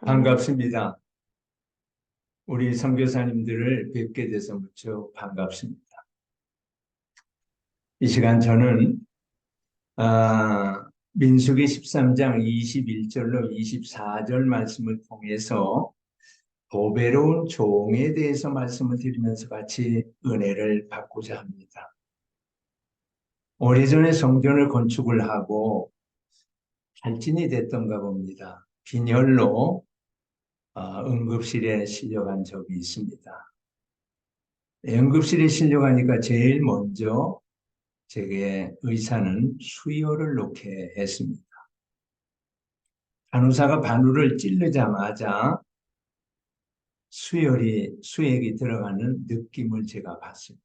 반갑습니다. 우리 선교사님들을 뵙게 돼서 무척 반갑습니다. 이 시간 저는 민수기 13장 21절로 24절 말씀을 통해서 보배로운 종에 대해서 말씀을 드리면서 같이 은혜를 받고자 합니다. 오래전에 성전을 건축을 하고 탈진이 됐던가 봅니다. 빈혈로 응급실에 실려간 적이 있습니다. 응급실에 실려가니까 제일 먼저 제게 의사는 수혈을 놓게 했습니다. 간호사가 바늘을 찌르자마자 수액이 들어가는 느낌을 제가 봤습니다.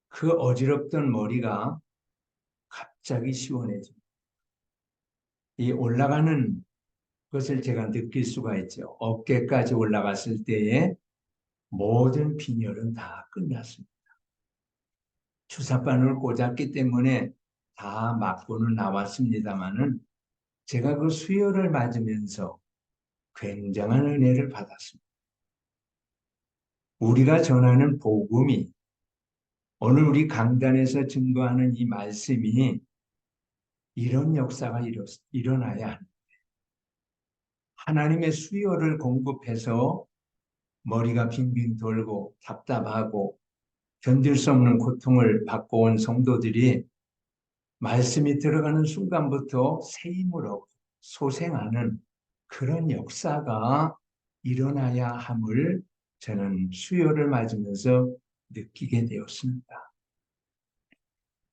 그 어지럽던 머리가 갑자기 시원해집니다. 이 올라가는 것을 제가 느낄 수가 있죠. 어깨까지 올라갔을 때에 모든 빈혈은 다 끝났습니다. 주사바늘을 꽂았기 때문에 다 맞고는 나왔습니다마는 제가 그 수혈을 맞으면서 굉장한 은혜를 받았습니다. 우리가 전하는 복음이 오늘 우리 강단에서 증거하는 이 말씀이 이런 역사가 일어나야 합니다. 하나님의 수혈을 공급해서 머리가 빙빙 돌고 답답하고 견딜 수 없는 고통을 받고 온 성도들이 말씀이 들어가는 순간부터 새 힘을 얻고 소생하는 그런 역사가 일어나야 함을 저는 수요를 맞으면서 느끼게 되었습니다.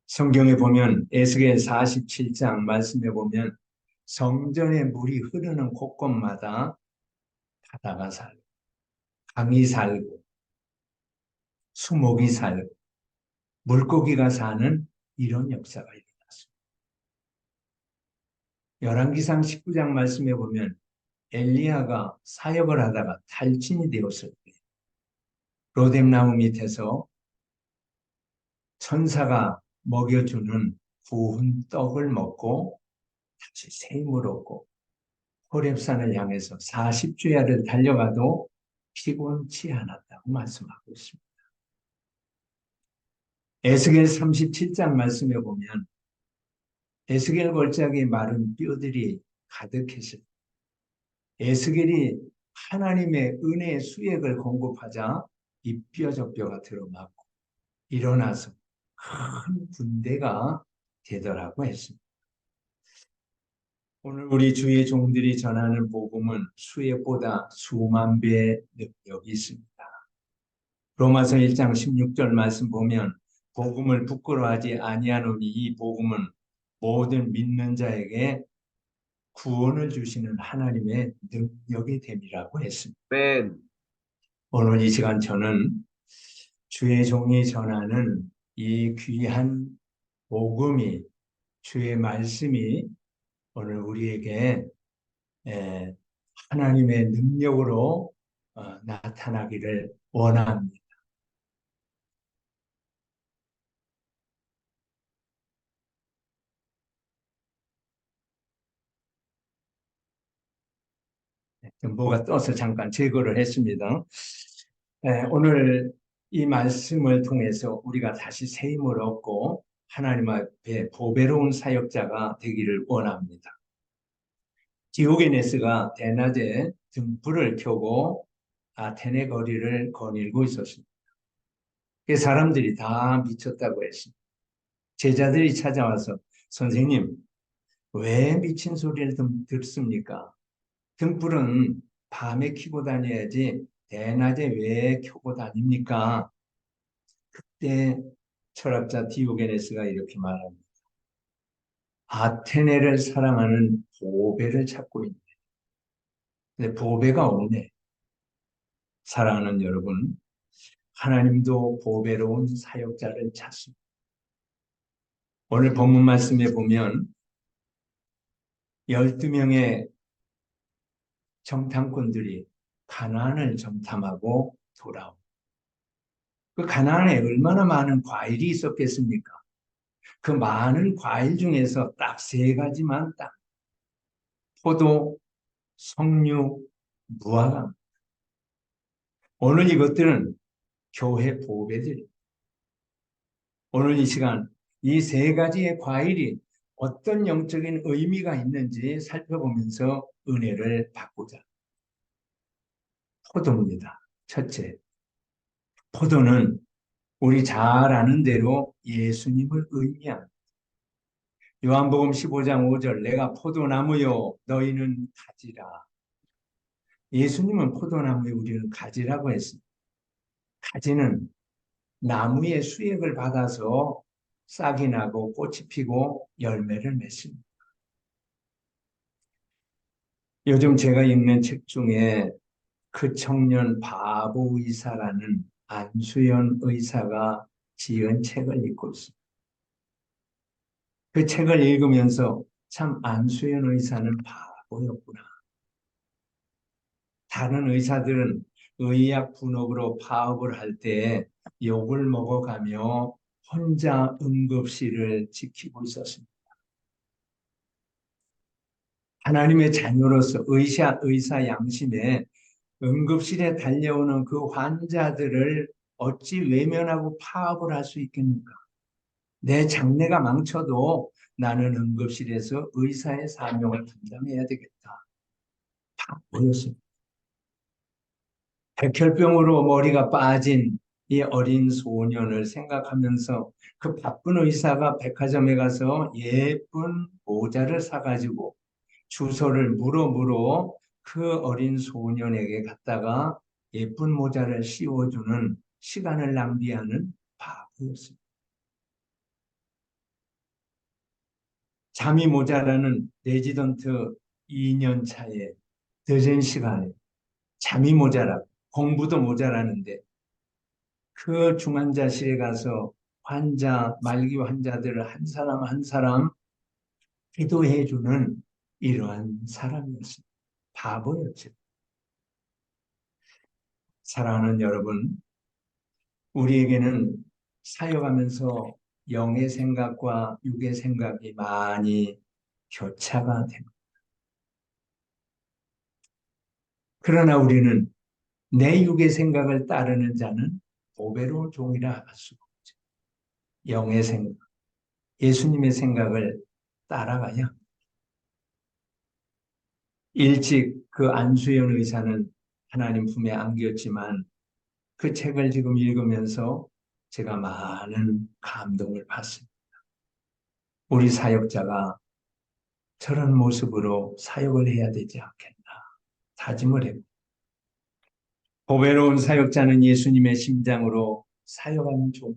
성경에 보면 에스겔 47장 말씀에 보면 성전에 물이 흐르는 곳곳마다 바다가 살고 강이 살고 수목이 살고 물고기가 사는 이런 역사가 일어났습니다. 열왕기상 19장 말씀에 보면 엘리야가 사역을 하다가 탈진이 되었을 때 로뎀나무 밑에서 천사가 먹여주는 구운 떡을 먹고 다시 새 힘을 얻고 호렙산을 향해서 40주야를 달려가도 피곤치 않았다고 말씀하고 있습니다. 에스겔 37장 말씀에 보면 에스겔 골짜기에 마른 뼈들이 가득했을 때 에스겔이 하나님의 은혜의 수액을 공급하자 이 뼈 저 뼈가 들어맞고 일어나서 큰 군대가 되더라고 했습니다. 오늘 우리 주의 종들이 전하는 복음은 수액보다 수만 배의 능력이 있습니다. 로마서 1장 16절 말씀 보면 복음을 부끄러워하지 아니하노니 이 복음은 모든 믿는 자에게 구원을 주시는 하나님의 능력이 됨이라고 했습니다. 네. 오늘 이 시간 저는 주의 종이 전하는 이 귀한 복음이 주의 말씀이 오늘 우리에게 하나님의 능력으로 나타나기를 원합니다. 뭐가 떠서 잠깐 제거를 했습니다. 오늘 이 말씀을 통해서 우리가 다시 새 힘을 얻고 하나님 앞에 보배로운 사역자가 되기를 원합니다. 디오게네스가 대낮에 등불을 켜고 아테네 거리를 거닐고 있었습니다. 사람들이 다 미쳤다고 했습니다. 제자들이 찾아와서 선생님, 왜 미친 소리를 듣습니까? 등불은 밤에 켜고 다녀야지 대낮에 왜 켜고 다닙니까? 그때 철학자 디오게네스가 이렇게 말합니다. 아테네를 사랑하는 보배를 찾고 있네. 근데 보배가 없네. 사랑하는 여러분, 하나님도 보배로운 사역자를 찾습니다. 오늘 본문 말씀에 보면 12명의 정탐꾼들이 가나안을 정탐하고 돌아옵니다. 그 가나안에 얼마나 많은 과일이 있었겠습니까? 그 많은 과일 중에서 딱 세 가지만 딱 포도, 성류, 무화과. 오늘 이것들은 교회 보배들. 오늘 이 시간 이 세 가지의 과일이 어떤 영적인 의미가 있는지 살펴보면서 은혜를 받고자. 포도입니다. 첫째, 포도는 우리 잘 아는 대로 예수님을 의미합니다. 요한복음 15장 5절, 내가 포도나무요 너희는 가지라. 예수님은 포도나무에 우리는 가지라고 했습니다. 가지는 나무의 수액을 받아서 싹이 나고 꽃이 피고 열매를 맺습니다. 요즘 제가 읽는 책 중에 그 청년 바보 의사라는 안수연 의사가 지은 책을 읽고 있습니다. 그 책을 읽으면서 참 안수연 의사는 바보였구나. 다른 의사들은 의학 분업으로 파업을 할 때 욕을 먹어가며 혼자 응급실을 지키고 있었습니다. 하나님의 자녀로서 의사 양심에 응급실에 달려오는 그 환자들을 어찌 외면하고 파업을 할 수 있겠는가? 내 장래가 망쳐도 나는 응급실에서 의사의 사명을 감당해야 되겠다. 바보였습니다. 백혈병으로 머리가 빠진 이 어린 소년을 생각하면서 그 바쁜 의사가 백화점에 가서 예쁜 모자를 사가지고 주소를 물어 그 어린 소년에게 갖다가 예쁜 모자를 씌워주는 시간을 낭비하는 바보였습니다. 잠이 모자라는 레지던트 2년 차에 늦은 시간에 잠이 모자라 공부도 모자라는데 그 중환자실에 가서 말기 환자들을 한 사람 한 사람 기도해주는 이러한 사람이었습니다. 바보였죠. 사랑하는 여러분, 우리에게는 사역하면서 영의 생각과 육의 생각이 많이 교차가 됩니다. 그러나 우리는 내 육의 생각을 따르는 자는 보배로운 종이라 할 수가 없죠. 영의 생각, 예수님의 생각을 따라가야 일찍 그 안수연 의사는 하나님 품에 안겼지만 그 책을 지금 읽으면서 제가 많은 감동을 받습니다. 우리 사역자가 저런 모습으로 사역을 해야 되지 않겠나 다짐을 했고, 보배로운 사역자는 예수님의 심장으로 사역하는 종.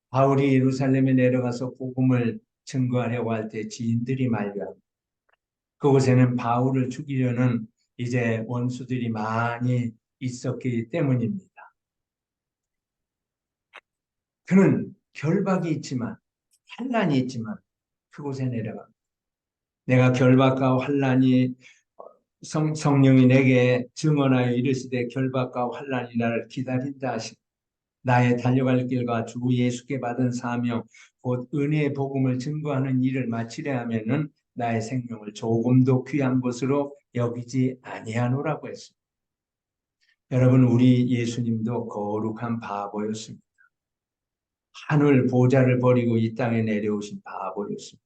바울이 예루살렘에 내려가서 복음을 증거하려고 할 때 지인들이 말려 그곳에는 바울을 죽이려는 이제 원수들이 많이 있었기 때문입니다. 그는 결박이 있지만 환난이 있지만 그곳에 내려가 내가 결박과 환난이 성령이 내게 증언하여 이르시되 결박과 환난이 나를 기다린다 하시 나의 달려갈 길과 주 예수께 받은 사명 곧 은혜의 복음을 증거하는 일을 마치려 하면은 나의 생명을 조금도 귀한 것으로 여기지 아니하노라고 했습니다. 여러분, 우리 예수님도 거룩한 바보였습니다. 하늘 보좌를 버리고 이 땅에 내려오신 바보였습니다.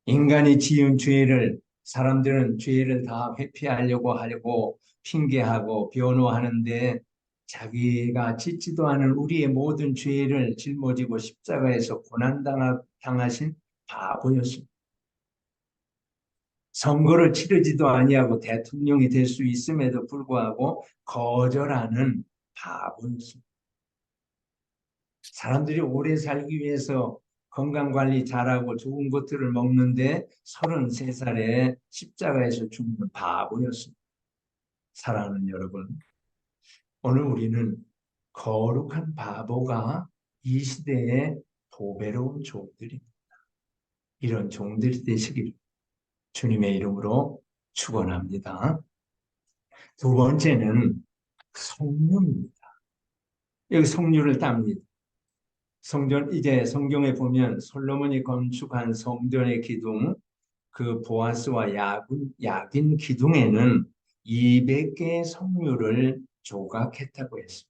인간이 지은 죄를 사람들은 죄를 다 회피하려고 핑계하고 변호하는데 자기가 짓지도 않은 우리의 모든 죄를 짊어지고 십자가에서 고난당하신 바보였습니다. 선거를 치르지도 아니하고 대통령이 될 수 있음에도 불구하고 거절하는 바보였습니다. 사람들이 오래 살기 위해서 건강관리 잘하고 좋은 것들을 먹는데 33살에 십자가에서 죽는 바보였습니다. 사랑하는 여러분, 오늘 우리는 거룩한 바보가 이 시대의 보배로운 종들입니다. 이런 종들이 되시길 주님의 이름으로 축원합니다. 두 번째는 성령입니다. 여기 성령을 땁니다. 이제 성경에 보면 솔로몬이 건축한 성전의 기둥, 그 보아스와 야긴 기둥에는 200개의 석류를 조각했다고 했습니다.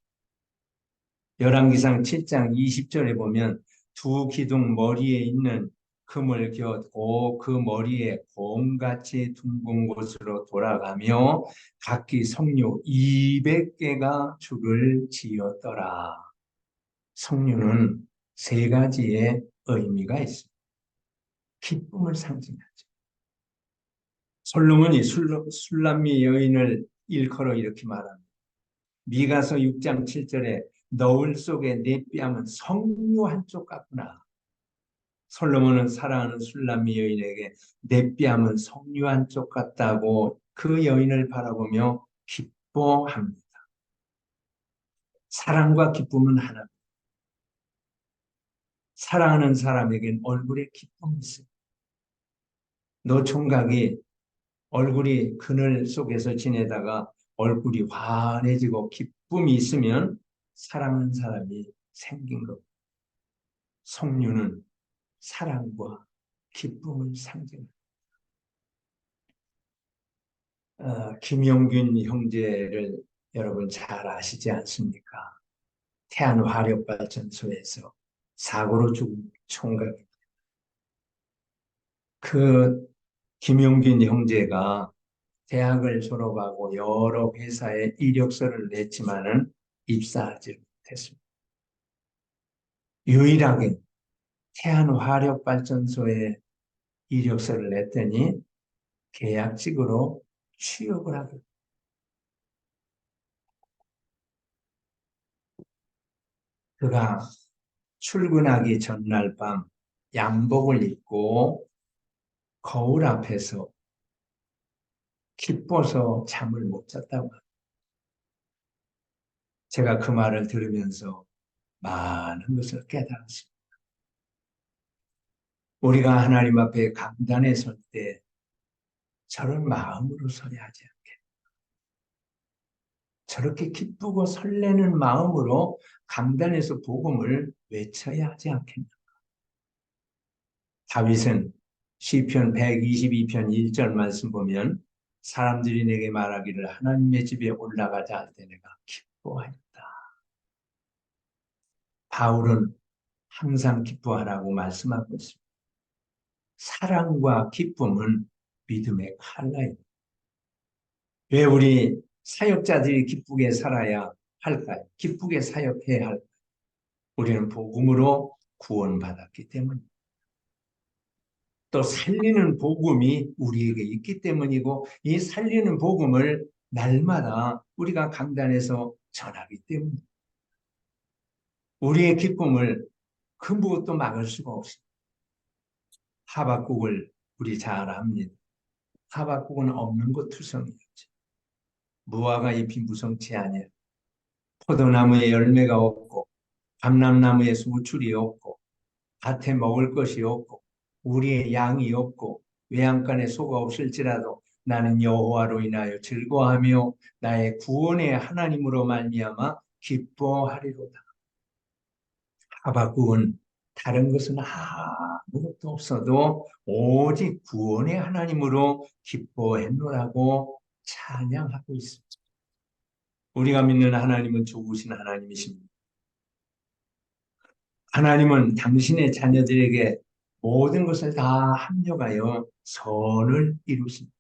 열왕기상 7장 20절에 보면 두 기둥 머리에 있는 금을 쥐었고 그 머리에 곰같이 둥근 곳으로 돌아가며 각기 석류 200개가 줄을 지었더라. 석류는 세 가지의 의미가 있습니다. 기쁨을 상징하죠. 솔로몬이 술람미 여인을 일컬어 이렇게 말합니다. 미가서 6장 7절에 너울 속에 내 뺨은 석류 한쪽 같구나. 솔로몬은 사랑하는 술람미 여인에게 내 뺨은 석류 한쪽 같다고 그 여인을 바라보며 기뻐합니다. 사랑과 기쁨은 하나. 사랑하는 사람에겐 얼굴에 기쁨이 있어요. 노총각이 얼굴이 그늘 속에서 지내다가 얼굴이 환해지고 기쁨이 있으면 사랑하는 사람이 생긴 것. 석류는 사랑과 기쁨을 상징합니다. 김용균 형제를 여러분 잘 아시지 않습니까? 태안화력발전소에서 사고로 죽은 총각입니다. 그 김용균 형제가 대학을 졸업하고 여러 회사에 이력서를 냈지만은 입사하지 못했습니다. 유일하게 태안화력발전소에 이력서를 냈더니 계약직으로 취업을 하고 그가 출근하기 전날 밤 양복을 입고 거울 앞에서 기뻐서 잠을 못 잤다고 합니다. 제가 그 말을 들으면서 많은 것을 깨달았습니다. 우리가 하나님 앞에 강단에 설 때 저런 마음으로 서야 하지 않겠 저렇게 기쁘고 설레는 마음으로 강단에서 복음을 외쳐야 하지 않겠나. 다윗은 시편 122편 1절 말씀 보면 사람들이 내게 말하기를 하나님의 집에 올라가자 할 때 내가 기뻐하였다. 바울은 항상 기뻐하라고 말씀하고 있습니다. 사랑과 기쁨은 믿음의 칼날입니다. 왜 우리 사역자들이 기쁘게 살아야 할까요? 기쁘게 사역해야 할까요? 우리는 복음으로 구원받았기 때문입니다. 또 살리는 복음이 우리에게 있기 때문이고 이 살리는 복음을 날마다 우리가 강단에서 전하기 때문입니다. 우리의 기쁨을 그 무엇도 막을 수가 없습니다. 하박국을 우리 잘 압니다. 하박국은 없는 것 투성이었죠. 무화과 잎이 무성치 아니하고 포도나무에 열매가 없고 감람나무에 수출이 없고 밭에 먹을 것이 없고 우리의 양이 없고 외양간에 소가 없을지라도 나는 여호와로 인하여 즐거워하며 나의 구원의 하나님으로 말미암아 기뻐하리로다. 하박국은 다른 것은 아무것도 없어도 오직 구원의 하나님으로 기뻐했노라고 찬양하고 있습니다. 우리가 믿는 하나님은 좋으신 하나님이십니다. 하나님은 당신의 자녀들에게 모든 것을 다 합력하여 선을 이루십니다.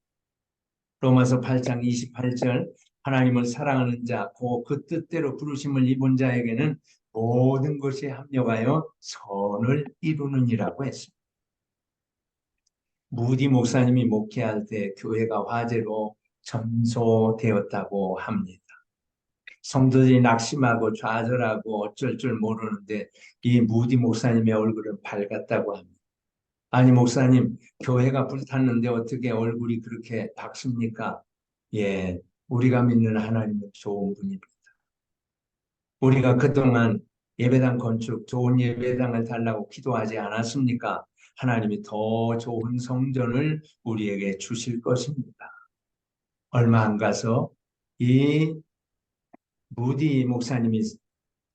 로마서 8장 28절 하나님을 사랑하는 자, 그 뜻대로 부르심을 입은 자에게는 모든 것이 합력하여 선을 이루느니라고 했습니다. 무디 목사님이 목회할 때 교회가 화재로 전소되었다고 합니다. 성도들이 낙심하고 좌절하고 어쩔 줄 모르는데 이 무디 목사님의 얼굴은 밝았다고 합니다. 아니 목사님 교회가 불탔는데 어떻게 얼굴이 그렇게 밝습니까? 예, 우리가 믿는 하나님은 좋은 분입니다. 우리가 그동안 예배당 건축 좋은 예배당을 달라고 기도하지 않았습니까? 하나님이 더 좋은 성전을 우리에게 주실 것입니다. 얼마 안 가서 이 무디 목사님이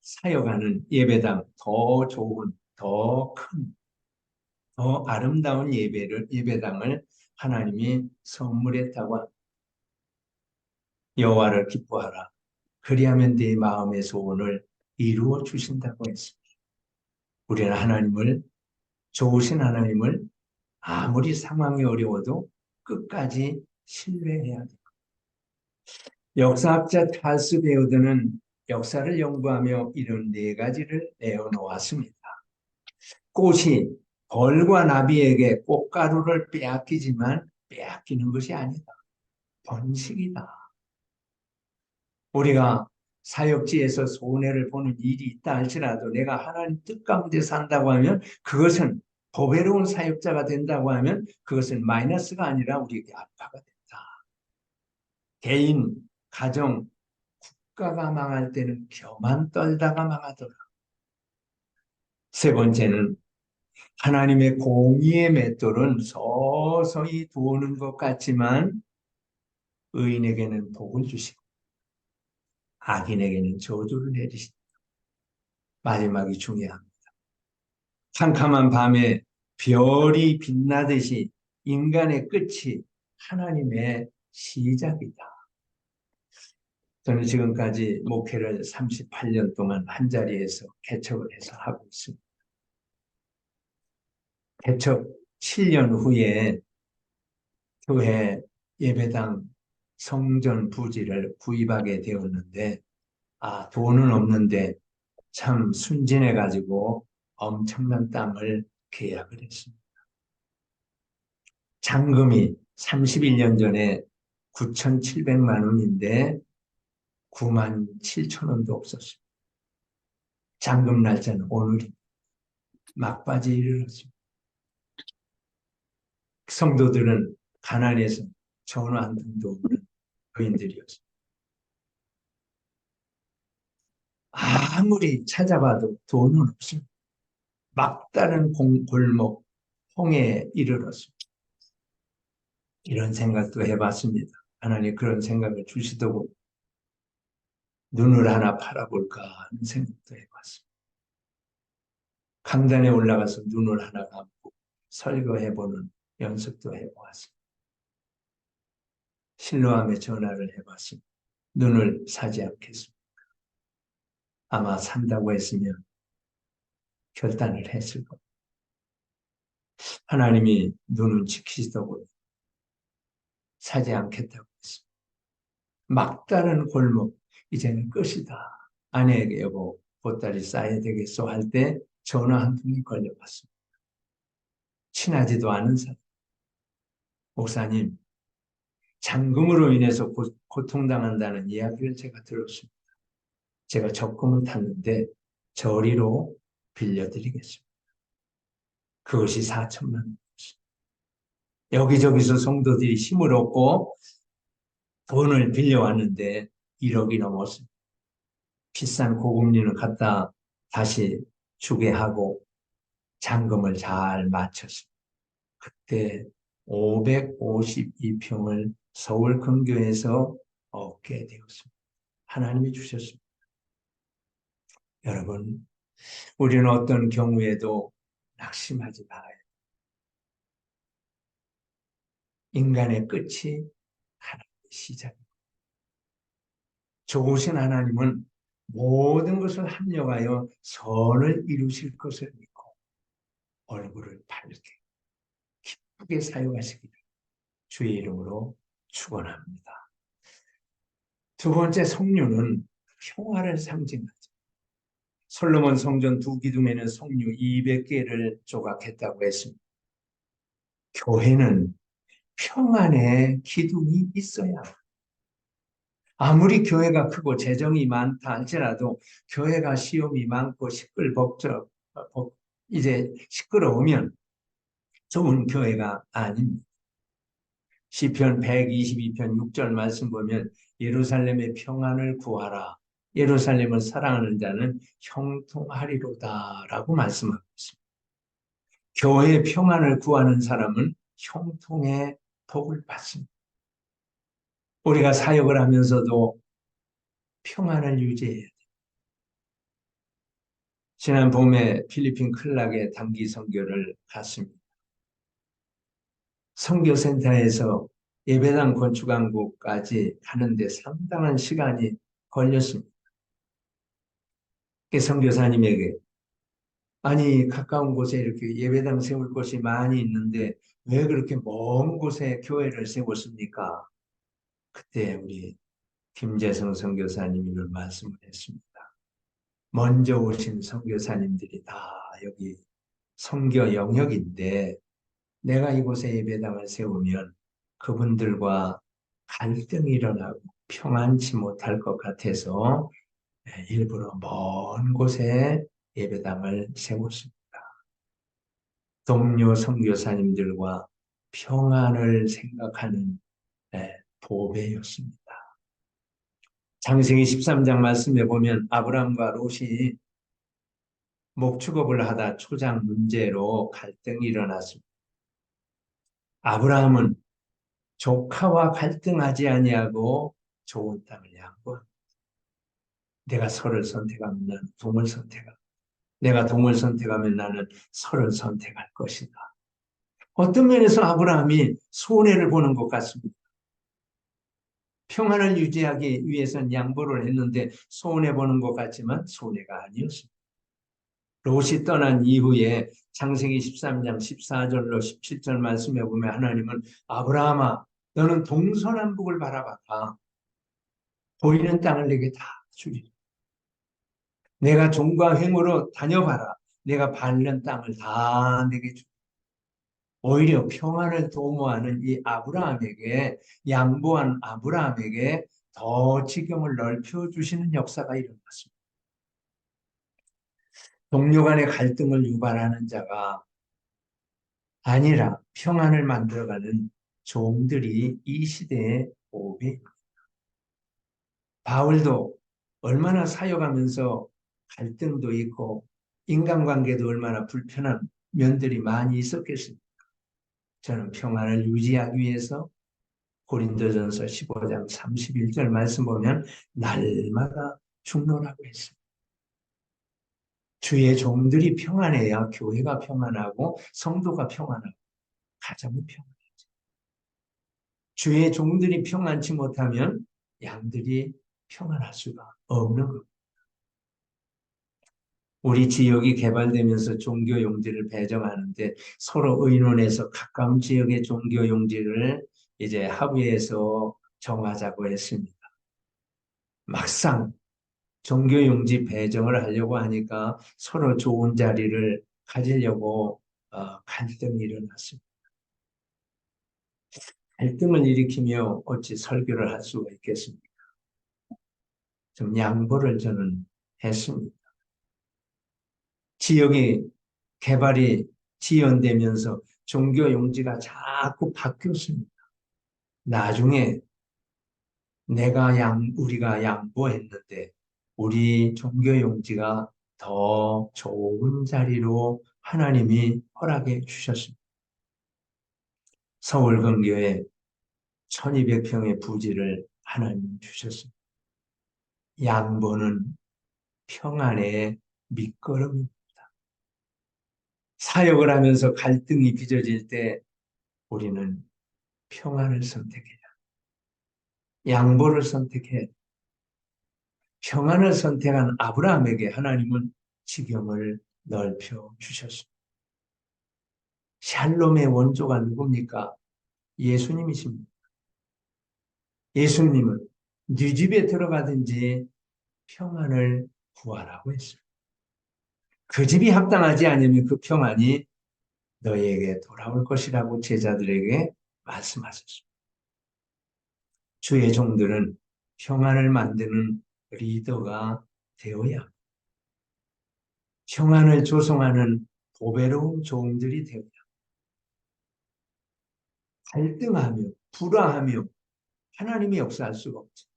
사역하는 예배당 더 좋은 더 큰 더 아름다운 예배당을 하나님이 선물했다고 합니다. 여호와를 기뻐하라. 그리하면 네 마음의 소원을 이루어 주신다고 했습니다. 우리는 좋으신 하나님을 아무리 상황이 어려워도 끝까지 신뢰해야 돼요. 역사학자 찰스 베어드는 역사를 연구하며 이런 네 가지를 내어놓았습니다. 꽃이 벌과 나비에게 꽃가루를 빼앗기지만 빼앗기는 것이 아니다. 번식이다. 우리가 사역지에서 손해를 보는 일이 있다 할지라도 내가 하나님 뜻 가운데 산다고 하면 그것은 보배로운 사역자가 된다고 하면 그것은 마이너스가 아니라 우리에게 알파가 된다. 개인, 가정, 국가가 망할 때는 겨만 떨다가 망하더라. 세 번째는 하나님의 공의의 맷돌은 서서히 도는 것 같지만 의인에게는 복을 주시고 악인에게는 저주를 내리신다. 마지막이 중요합니다. 캄캄한 밤에 별이 빛나듯이 인간의 끝이 하나님의 시작이다. 저는 지금까지 목회를 38년 동안 한자리에서 개척을 해서 하고 있습니다. 개척 7년 후에 교회 예배당 성전 부지를 구입하게 되었는데 돈은 없는데 참 순진해가지고 엄청난 땅을 계약을 했습니다. 잔금이 31년 전에 9,700만 원인데 9만 7천 원도 없었습니다. 잔금 날짜는 오늘이 막바지에 이르렀습니다. 성도들은 가난해서 전화 한 통도 없는 거인들이었습니다. 아무리 찾아봐도 돈은 없습니다. 막다른 골목, 홍해에 이르렀습니다. 이런 생각도 해봤습니다. 하나님 그런 생각을 주시더고 눈을 하나 팔아볼까 하는 생각도 해봤습니다. 강단에 올라가서 눈을 하나 감고 설교해보는 연습도 해보았습니다. 실로암에 전화를 해봤습니다. 눈을 사지 않겠습니다. 아마 산다고 했으면 결단을 했을 겁니다. 하나님이 눈을 지키시더군요. 사지 않겠다고 했습니다. 막다른 골목, 이제는 끝이다. 아내에게 여보, 보따리 싸야 되겠소 할 때 전화 한 통이 걸려왔습니다. 친하지도 않은 사람. 목사님, 잔금으로 인해서 고통당한다는 이야기를 제가 들었습니다. 제가 적금을 탔는데 저리로 빌려드리겠습니다. 그것이 4천만 원. 여기저기서 성도들이 힘을 얻고 돈을 빌려왔는데 1억이 넘었습니다. 비싼 고금리는 갖다 다시 주게 하고 잔금을 잘 마쳤습니다. 그때 552평을 서울 근교에서 얻게 되었습니다. 하나님이 주셨습니다. 여러분, 우리는 어떤 경우에도 낙심하지 말아요. 인간의 끝이 하나님의 시작입니다. 좋으신 하나님은 모든 것을 합력하여 선을 이루실 것을 믿고 얼굴을 밝게 기쁘게 사용하시기를 주의 이름으로 축원합니다. 두 번째 성류는 평화를 상징하죠. 솔로몬 성전 두 기둥에는 성류 200개를 조각했다고 했습니다. 교회는 평안의 기둥이 있어야 합니다. 아무리 교회가 크고 재정이 많다 할지라도 교회가 시험이 많고 이제 시끄러우면 좋은 교회가 아닙니다. 시편 122편 6절 말씀 보면 예루살렘의 평안을 구하라. 예루살렘을 사랑하는 자는 형통하리로다 라고 말씀하고 있습니다. 교회의 평안을 구하는 사람은 형통의 복을 받습니다. 우리가 사역을 하면서도 평안을 유지해야 돼요. 지난 봄에 필리핀 클락에 단기 선교를 갔습니다. 선교센터에서 예배당 건축한 곳까지 가는데 상당한 시간이 걸렸습니다. 선교사님에게 아니 가까운 곳에 이렇게 예배당 세울 곳이 많이 있는데 왜 그렇게 먼 곳에 교회를 세웠습니까? 그때 우리 김재성 선교사님이 이런 말씀을 했습니다. 먼저 오신 선교사님들이 다 여기 선교 영역인데 내가 이곳에 예배당을 세우면 그분들과 갈등이 일어나고 평안치 못할 것 같아서 일부러 먼 곳에 예배당을 세웠습니다. 동료 선교사님들과 평안을 생각하는 보배였습니다. 창세기 13장 말씀에 보면 아브람과 롯이 목축업을 하다 초장 문제로 갈등이 일어났습니다. 아브라함은 조카와 갈등하지 아니하고 좋은 땅을 양보합니다. 내가 설을 선택하면 나는 동을 선택하고 내가 동을 선택하면 나는 설을 선택할 것이다. 어떤 면에서 아브라함이 손해를 보는 것 같습니다. 평안을 유지하기 위해서는 양보를 했는데 손해보는 것 같지만 손해가 아니었습니다. 롯이 떠난 이후에 창세기 13장 14절로 17절 말씀에 보면 하나님은 아브라함아 너는 동서남북을 바라봐라. 보이는 땅을 내게 다 주리라. 내가 종과 횡으로 다녀봐라. 내가 밟는 땅을 다 내게 주리라. 오히려 평안을 도모하는 이 아브라함에게 양보한 아브라함에게 더 지경을 넓혀주시는 역사가 일어났습니다. 동료 간의 갈등을 유발하는 자가 아니라 평안을 만들어가는 종들이 이 시대의 보배입니다. 바울도 얼마나 사역하면서 갈등도 있고 인간관계도 얼마나 불편한 면들이 많이 있었겠습니까? 저는 평안을 유지하기 위해서 고린도전서 15장 31절 말씀 보면 날마다 축로라고 했습니다. 주의 종들이 평안해야 교회가 평안하고 성도가 평안하고 가정이 평안하죠. 주의 종들이 평안치 못하면 양들이 평안할 수가 없는 겁니다. 우리 지역이 개발되면서 종교용지를 배정하는데 서로 의논해서 가까운 지역의 종교용지를 이제 합의해서 정하자고 했습니다. 막상 종교용지 배정을 하려고 하니까 서로 좋은 자리를 가지려고 갈등이 일어났습니다. 갈등을 일으키며 어찌 설교를 할 수가 있겠습니까? 좀 양보를 저는 했습니다. 지역이 개발이 지연되면서 종교 용지가 자꾸 바뀌었습니다. 나중에 우리가 양보했는데 우리 종교 용지가 더 좋은 자리로 하나님이 허락해 주셨습니다. 서울근교에 1200평의 부지를 하나님 주셨습니다. 양보는 평안의 밑거름입니다. 사역을 하면서 갈등이 빚어질 때 우리는 평안을 선택해야 양보를 선택해 평안을 선택한 아브라함에게 하나님은 지경을 넓혀 주셨습니다. 샬롬의 원조가 누굽니까? 예수님이십니다. 예수님은 네 집에 들어가든지 평안을 구하라고 했습니다. 그 집이 합당하지 않으면 그 평안이 너희에게 돌아올 것이라고 제자들에게 말씀하셨습니다. 주의 종들은 평안을 만드는 리더가 되어야 합니다. 평안을 조성하는 보배로운 종들이 되어야 합니다. 갈등하며 불화하며 하나님이 역사할 수가 없죠.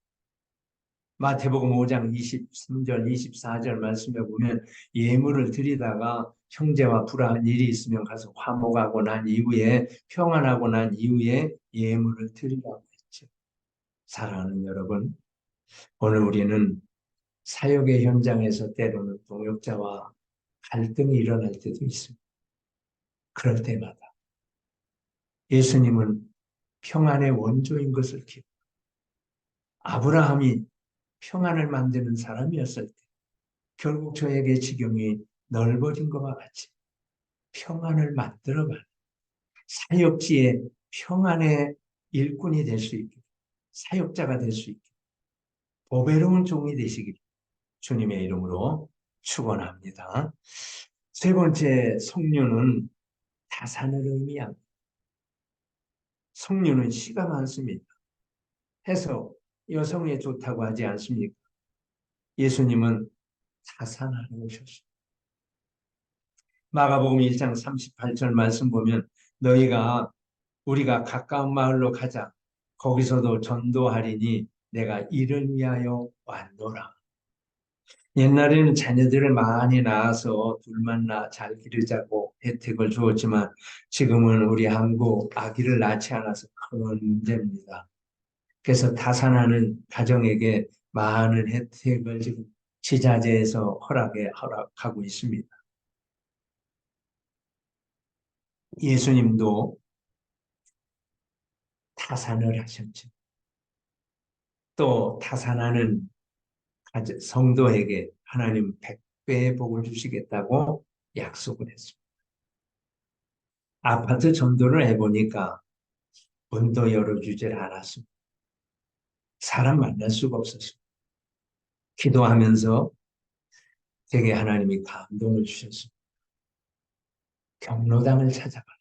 마태복음 5장 23절 24절 말씀에 보면 예물을 드리다가 형제와 불화한 일이 있으면 가서 화목하고 난 이후에 평안하고 난 이후에 예물을 드리라고 했죠. 사랑하는 여러분, 오늘 우리는 사역의 현장에서 때로는 동역자와 갈등이 일어날 때도 있습니다. 그럴 때마다 예수님은 평안의 원조인 것을 기억. 아브라함이 평안을 만드는 사람이었을 때 결국 저에게 지경이 넓어진 것과 같이 평안을 만들어가는 사역지의 평안의 일꾼이 될 수 있게 사역자가 될 수 있게 보배로운 종이 되시길 주님의 이름으로 축원합니다. 세 번째 성류는 다산을 의미합니다. 성류는 씨가 많습니다. 해서 여성에 좋다고 하지 않습니까? 예수님은 다산하러 오셨습니다. 마가복음 1장 38절 말씀 보면 너희가 우리가 가까운 마을로 가자. 거기서도 전도하리니 내가 이를 위하여 왔노라. 옛날에는 자녀들을 많이 낳아서 둘만 잘 기르자고 혜택을 주었지만 지금은 우리 한국 아기를 낳지 않아서 큰 문제입니다. 그래서 타산하는 가정에게 많은 혜택을 지금 지자체에서 허락하고 있습니다. 예수님도 타산을 하셨죠. 또 타산하는 성도에게 하나님 100배의 복을 주시겠다고 약속을 했습니다. 아파트 전도를 해보니까 문도 열어주질 않았습니다. 사람 만날 수가 없었습니다. 기도하면서 제게 하나님이 감동을 주셨습니다. 경로당을 찾아가라.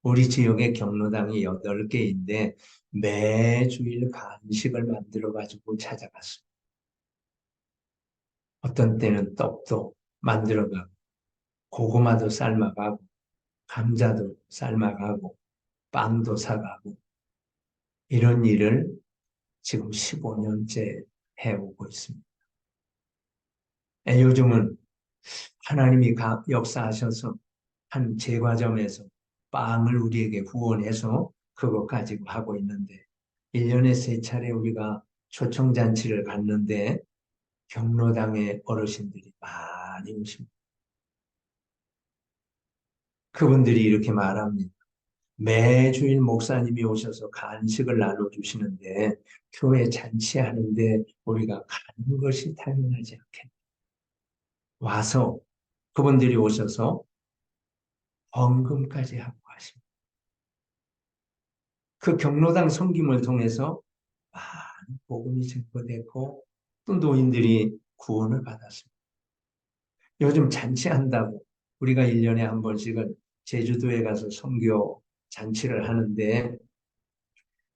우리 지역에 경로당이 8개인데 매주일 간식을 만들어가지고 찾아갔습니다. 어떤 때는 떡도 만들어가고 고구마도 삶아가고 감자도 삶아가고 빵도 사가고 이런 일을 지금 15년째 해오고 있습니다. 요즘은 하나님이 역사하셔서 한 제과점에서 빵을 우리에게 후원해서 그것 가지고 하고 있는데 1년에 3차례 우리가 초청잔치를 갔는데 경로당의 어르신들이 많이 오십니다. 그분들이 이렇게 말합니다. 매주일 목사님이 오셔서 간식을 나눠주시는데 교회 잔치하는데 우리가 가는 것이 당연하지 않겠다. 와서 그분들이 오셔서 헌금까지 하고 가십니다. 그 경로당 섬김을 통해서 많은 복음이 증거됐고 또 노인들이 구원을 받았습니다. 요즘 잔치한다고 우리가 1년에 한 번씩은 제주도에 가서 선교 잔치를 하는데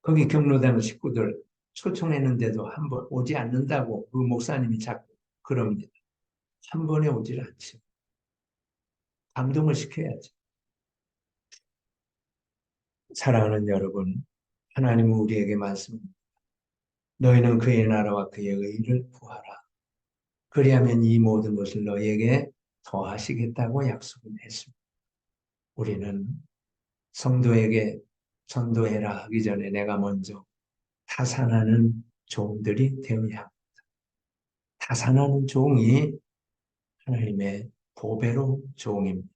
거기 경로당 식구들 초청했는데도 한 번 오지 않는다고 그 목사님이 자꾸 그럽니다. 한 번에 오질 않죠. 감동을 시켜야죠. 사랑하는 여러분, 하나님은 우리에게 말씀합니다. 너희는 그의 나라와 그의 의를 구하라. 그리하면 이 모든 것을 너희에게 더하시겠다고 약속을 했습니다. 우리는 성도에게 전도해라 하기 전에 내가 먼저 타산하는 종들이 되어야 합니다. 타산하는 종이 하나님의 보배로운 종입니다.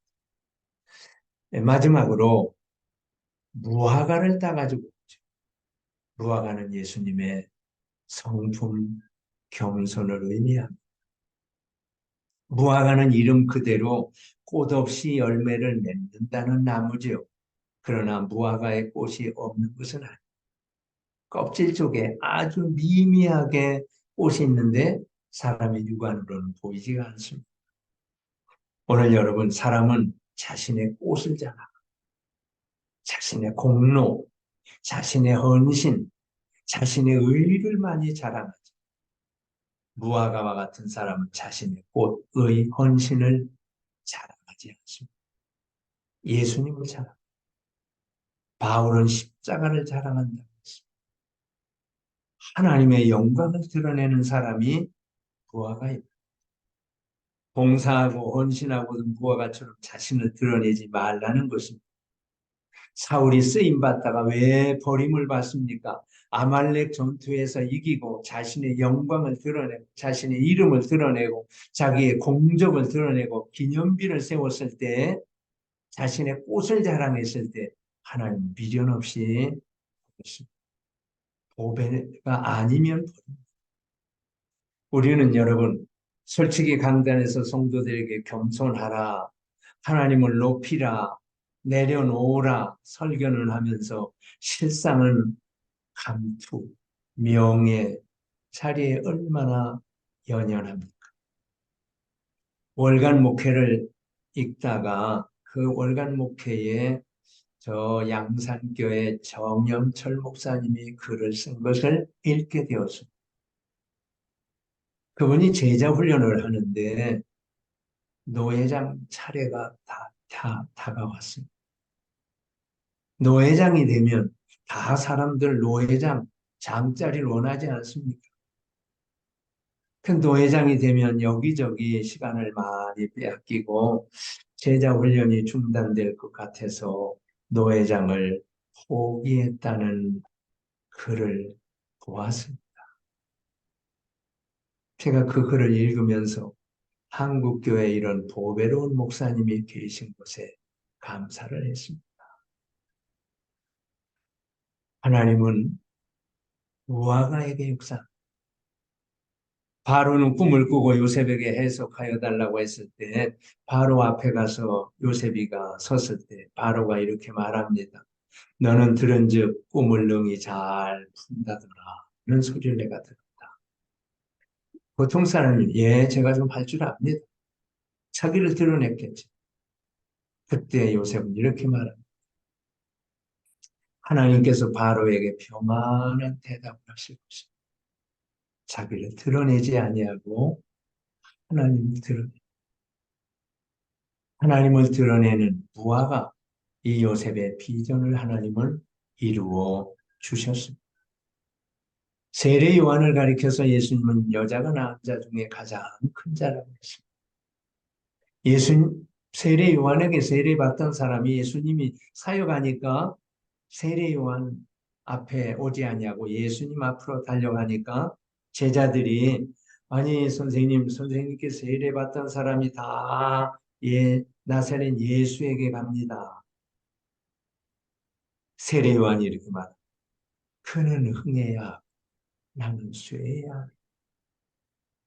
마지막으로 무화과를 따가지고 오죠. 무화과는 예수님의 성품, 겸손을 의미합니다. 무화과는 이름 그대로 꽃 없이 열매를 맺는다는 나무지요. 그러나 무화과에 꽃이 없는 것은 아니에요. 껍질 쪽에 아주 미미하게 꽃이 있는데 사람의 육안으로는 보이지가 않습니다. 오늘 여러분, 사람은 자신의 꽃을 자랑, 자신의 공로, 자신의 헌신, 자신의 의를 많이 자랑하죠. 무화과와 같은 사람은 자신의 꽃의 헌신을 자랑하지 않습니다. 예수님을 자랑. 바울은 십자가를 자랑한다고 했습니다. 하나님의 영광을 드러내는 사람이 무화과입니다. 봉사하고 헌신하고는 무화과처럼 자신을 드러내지 말라는 것입니다. 사울이 쓰임받다가 왜 버림을 받습니까? 아말렉 전투에서 이기고 자신의 영광을 드러내고 자신의 이름을 드러내고 자기의 공적을 드러내고 기념비를 세웠을 때 자신의 꽃을 자랑했을 때 하나님 미련 없이 보배가 아니면 우리는 여러분 솔직히 강단에서 성도들에게 겸손하라, 하나님을 높이라, 내려놓으라 설교는 하면서 실상은 감투, 명예, 자리에 얼마나 연연합니까? 월간 목회를 읽다가 그 월간 목회에 저 양산교회 정영철 목사님이 글을 쓴 것을 읽게 되었습니다. 그분이 제자 훈련을 하는데 노회장 차례가 다가왔습니다. 노회장이 되면 다 사람들 노회장 장자리를 원하지 않습니까? 그 노회장이 되면 여기저기 시간을 많이 빼앗기고 제자 훈련이 중단될 것 같아서 노회장을 포기했다는 글을 보았습니다. 제가 그 글을 읽으면서 한국교회에 이런 보배로운 목사님이 계신 것에 감사를 했습니다. 하나님은 무화과에게 역사. 바로는 꿈을 꾸고 요셉에게 해석하여 달라고 했을 때 바로 앞에 가서 요셉이가 섰을 때 바로가 이렇게 말합니다. 너는 들은즉 꿈을 능히 잘 푼다더라. 이런 소리를 내가 들었다. 보통 사람이 제가 좀 할 줄 압니다. 자기를 드러냈겠지. 그때 요셉은 이렇게 말합니다. 하나님께서 바로에게 평안한 대답을 하실 것입니다. 자기를 드러내지 아니하고 하나님을 드러내는 무화과 이 요셉의 비전을 하나님은 이루어 주셨습니다. 세례 요한을 가리켜서 예수님은 여자가 낳은 자 중에 가장 큰 자라고 했습니다. 세례 요한에게 세례받던 사람이 예수님이 사역하니까 세례 요한 앞에 오지 아니하고 예수님 앞으로 달려가니까 제자들이 아니 선생님께 세례받던 사람이 다 나사렛 예수에게 갑니다. 세례 요한이 이렇게 말합니다. 그는 흥해야 나는 쇠야.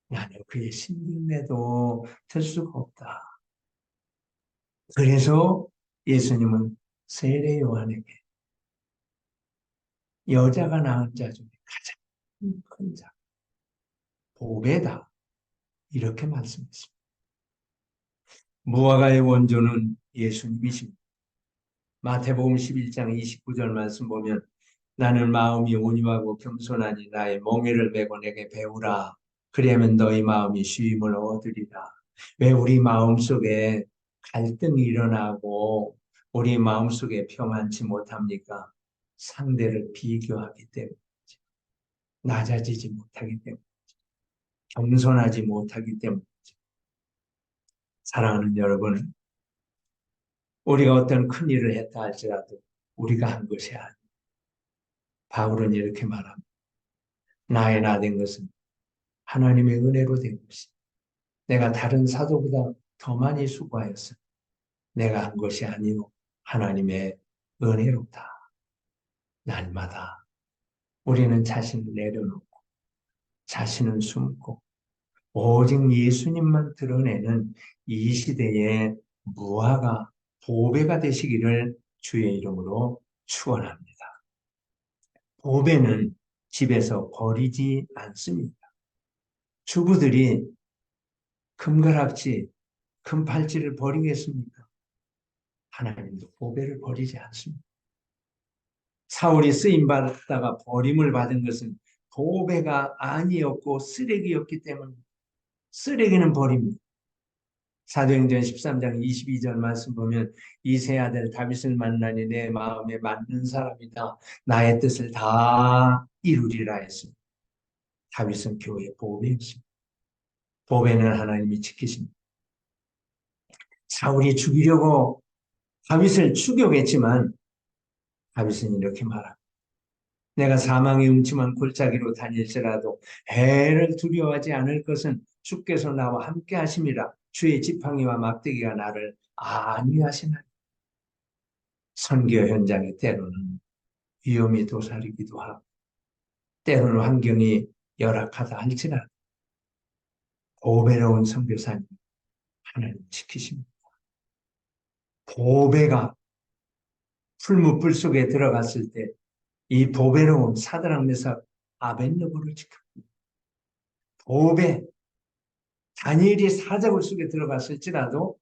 나는 그의 신김에도 들 수가 없다. 그래서 예수님은 세례 요한에게 여자가 낳은 자 중에 가장 큰 자, 보배다. 이렇게 말씀했습니다. 무화과의 원조는 예수님이십니다. 마태복음 11장 29절 말씀 보면 나는 마음이 온유하고 겸손하니 나의 멍에를 메고 내게 배우라. 그리하면 너희 마음이 쉼을 얻으리라. 왜 우리 마음속에 갈등이 일어나고 우리 마음속에 평안치 못합니까? 상대를 비교하기 때문에 낮아지지 못하기 때문에 겸손하지 못하기 때문에 사랑하는 여러분, 우리가 어떤 큰 일을 했다 할지라도 우리가 한 것이 아니에요. 바울은 이렇게 말합니다. 나의 나 된 것은 하나님의 은혜로 된 것이. 내가 다른 사도보다 더 많이 수고하였어. 내가 한 것이 아니요 하나님의 은혜로다. 날마다 우리는 자신을 내려놓고 자신을 숨고 오직 예수님만 드러내는 이 시대의 무화과 보배가 되시기를 주의 이름으로 축원합니다. 보배는 집에서 버리지 않습니다. 주부들이 금가락지, 금팔찌를 버리겠습니까? 하나님도 보배를 버리지 않습니다. 사울이 쓰임받다가 버림을 받은 것은 보배가 아니었고 쓰레기였기 때문입니다. 쓰레기는 버립니다. 사도행전 13장 22절 말씀 보면 이세 아들 다윗을 만나니 내 마음에 맞는 사람이다. 나의 뜻을 다 이루리라 했습니다. 다윗은 교회의 보배였습니다. 보배는 하나님이 지키십니다. 사울이 죽이려고 다윗을 추격했지만 다윗은 이렇게 말합니다. 내가 사망의 음침한 골짜기로 다닐지라도 해를 두려워하지 않을 것은 주께서 나와 함께 하심이라. 주의 지팡이와 막대기가 나를 안위하시나니. 선교 현장에 때로는 위험이 도사리기도 하고 때로는 환경이 열악하다 할지라도 보배로운 선교사님 하나님 지키십니다. 보배가 풀무불 속에 들어갔을 때 이 보배로운 사드락 메삭 아벳느고를 지킵니다. 보배 다니엘이 사자굴 속에 들어갔을지라도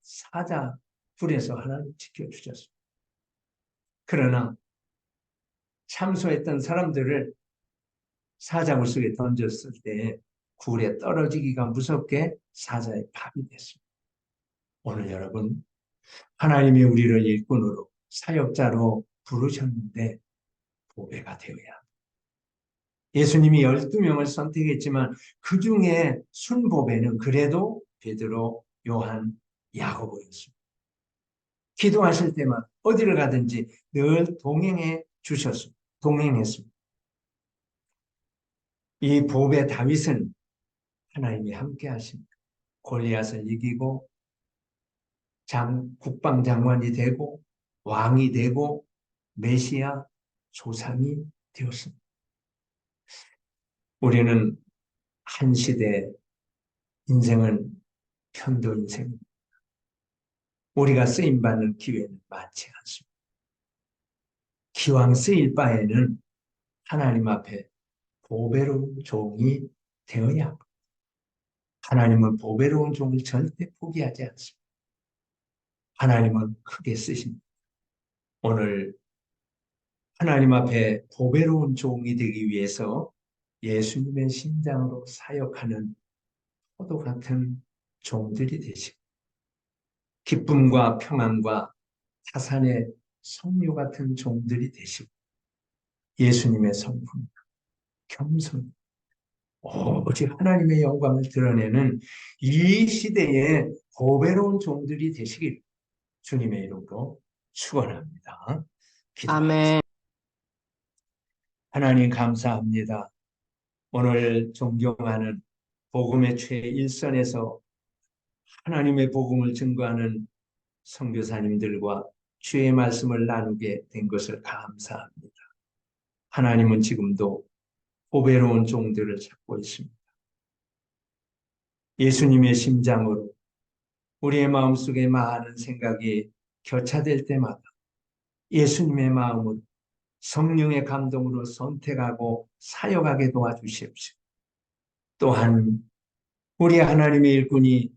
사자 불에서 하나님 지켜주셨습니다. 그러나 참소했던 사람들을 사자굴 속에 던졌을 때 굴에 떨어지기가 무섭게 사자의 밥이 됐습니다. 오늘 여러분 하나님이 우리를 일꾼으로 사역자로 부르셨는데 보배가 되어야 합니다. 예수님이 12명을 선택했지만 그 중에 순보배는 그래도 베드로, 요한, 야고보였습니다. 기도하실 때마다 어디를 가든지 늘 동행해 주셨습니다. 동행했습니다. 이 보배 다윗은 하나님이 함께 하십니다. 골리앗을 이기고 국방장관이 되고 왕이 되고 메시아 조상이 되었습니다. 우리는 한 시대 인생은 편도 인생입니다. 우리가 쓰임받는 기회는 많지 않습니다. 기왕 쓰일 바에는 하나님 앞에 보배로운 종이 되어야 합니다. 하나님은 보배로운 종을 절대 포기하지 않습니다. 하나님은 크게 쓰십니다. 오늘 하나님 앞에 보배로운 종이 되기 위해서 예수님의 심장으로 사역하는 포도 같은 종들이 되시고 기쁨과 평안과 타산의 성류 같은 종들이 되시고 예수님의 성품, 겸손, 오직 하나님의 영광을 드러내는 이 시대에 보배로운 종들이 되시길 주님의 이름으로 축원합니다. 기도하겠습니다. 아멘. 하나님 감사합니다. 오늘 존경하는 복음의 최일선에서 하나님의 복음을 증거하는 선교사님들과 주의 말씀을 나누게 된 것을 감사합니다. 하나님은 지금도 보배로운 종들을 찾고 있습니다. 예수님의 심장으로 우리의 마음속에 많은 생각이 교차될 때마다 예수님의 마음으로 성령의 감동으로 선택하고 사역하게 도와주시옵시고 또한 우리 하나님의 일꾼이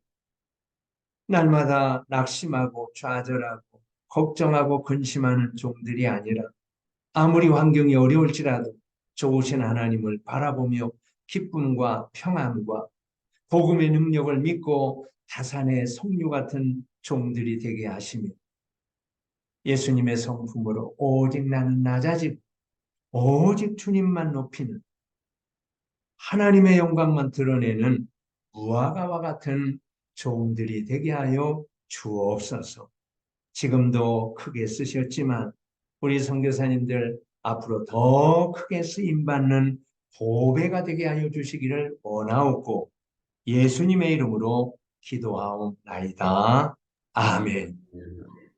날마다 낙심하고 좌절하고 걱정하고 근심하는 종들이 아니라 아무리 환경이 어려울지라도 좋으신 하나님을 바라보며 기쁨과 평안과 복음의 능력을 믿고 다산의 성류 같은 종들이 되게 하시며 예수님의 성품으로 오직 나는 낮아지고 오직 주님만 높이는 하나님의 영광만 드러내는 무화과와 같은 종들이 되게 하여 주옵소서. 지금도 크게 쓰셨지만 우리 선교사님들 앞으로 더 크게 쓰임받는 보배가 되게 하여 주시기를 원하옵고 예수님의 이름으로 기도하옵나이다. 아멘.